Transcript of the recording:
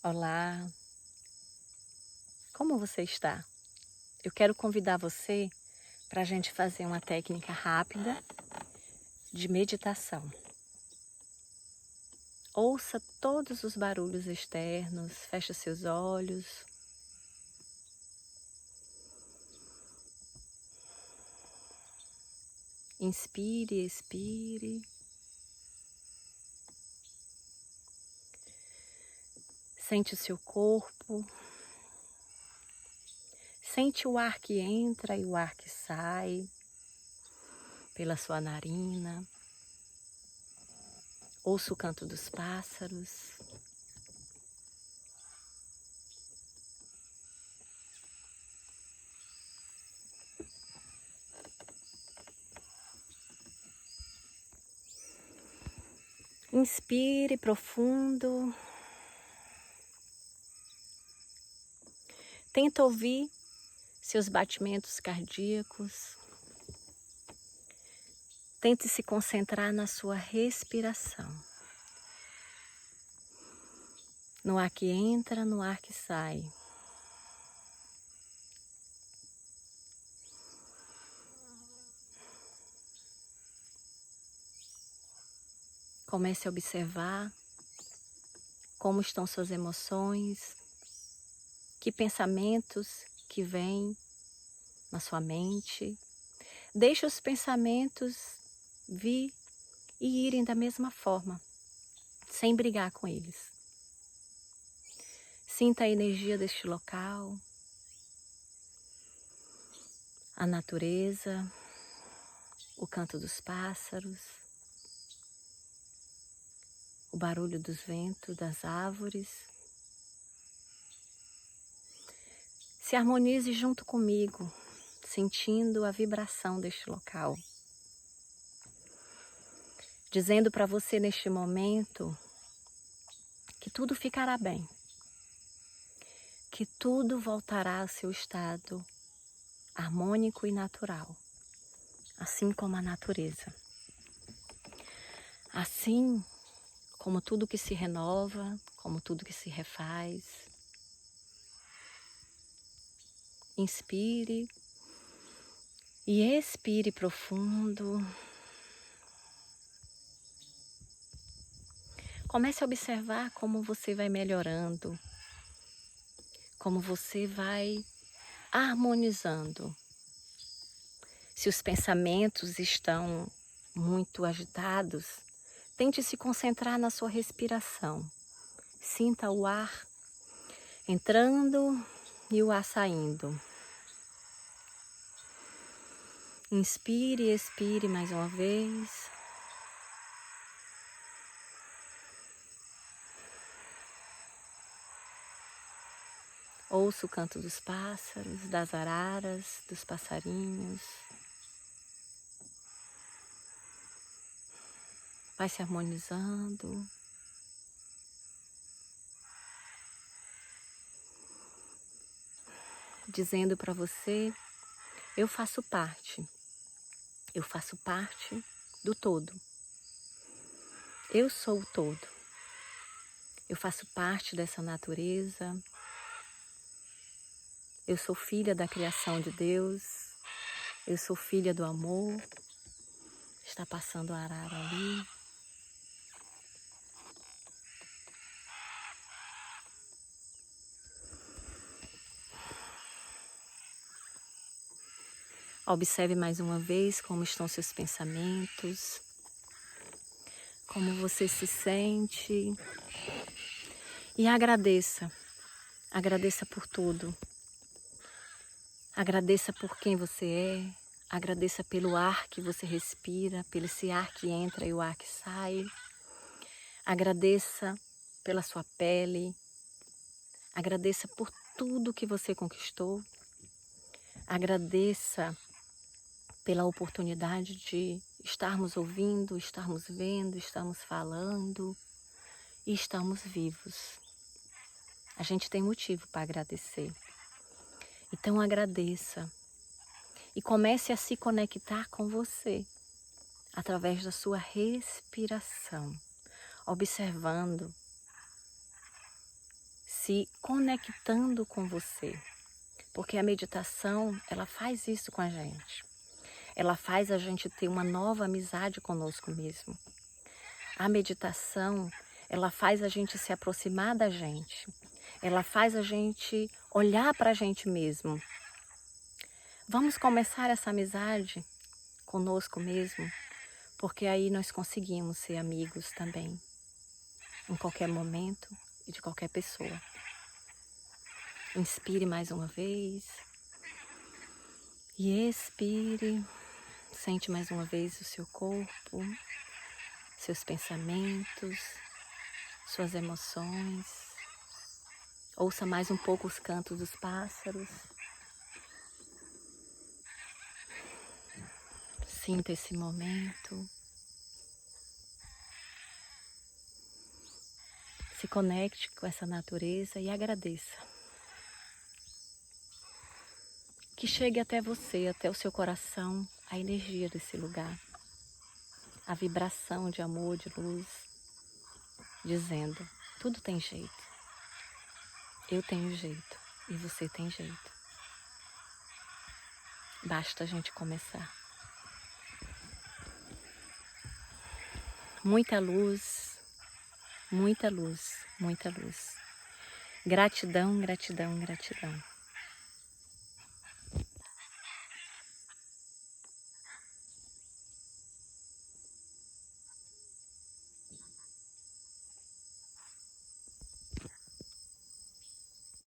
Olá, como você está? Eu quero convidar você para a gente fazer uma técnica rápida de meditação. Ouça todos os barulhos externos, feche seus olhos. Inspire, expire. Sente o seu corpo. Sente o ar que entra e o ar que sai pela sua narina. Ouça o canto dos pássaros. Inspire profundo. Tenta ouvir seus batimentos cardíacos. Tente se concentrar na sua respiração. No ar que entra, no ar que sai. Comece a observar como estão suas emoções, que pensamentos que vêm na sua mente. Deixe os pensamentos vir e irem da mesma forma, sem brigar com eles. Sinta a energia deste local, a natureza, o canto dos pássaros, o barulho dos ventos, das árvores. Se harmonize junto comigo, sentindo a vibração deste local. Dizendo para você neste momento que tudo ficará bem, que tudo voltará ao seu estado harmônico e natural, assim como a natureza. Assim como tudo que se renova, como tudo que se refaz. Inspire e expire profundo. Comece a observar como você vai melhorando, como você vai harmonizando. Se os pensamentos estão muito agitados, tente se concentrar na sua respiração. Sinta o ar entrando e o ar saindo. Inspire e expire mais uma vez. Ouça o canto dos pássaros, das araras, dos passarinhos. Vai se harmonizando. Dizendo para você, eu faço parte. Eu faço parte do todo. Eu sou o todo. Eu faço parte dessa natureza. Eu sou filha da criação de Deus. Eu sou filha do amor. Está passando a arara ali. Observe mais uma vez como estão seus pensamentos. Como você se sente. E agradeça. Agradeça por tudo. Agradeça por quem você é. Agradeça pelo ar que você respira, pelo esse ar que entra e o ar que sai. Agradeça pela sua pele. Agradeça por tudo que você conquistou. Agradeça pela oportunidade de estarmos ouvindo, estarmos vendo, estarmos falando e estamos vivos. A gente tem motivo para agradecer. Então agradeça e comece a se conectar com você através da sua respiração, observando se conectando com você. Porque a meditação, ela faz isso com a gente. Ela faz a gente ter uma nova amizade conosco mesmo. A meditação, ela faz a gente se aproximar da gente. Ela faz a gente olhar para a gente mesmo. Vamos começar essa amizade conosco mesmo, porque aí nós conseguimos ser amigos também, em qualquer momento e de qualquer pessoa. Inspire mais uma vez e expire. Sente mais uma vez o seu corpo, seus pensamentos, suas emoções. Ouça mais um pouco os cantos dos pássaros. Sinta esse momento. Se conecte com essa natureza e agradeça. Que chegue até você, até o seu coração, a energia desse lugar. A vibração de amor, de luz, dizendo, tudo tem jeito. Eu tenho jeito e você tem jeito. Basta a gente começar. Muita luz, muita luz, muita luz. Gratidão, gratidão, gratidão.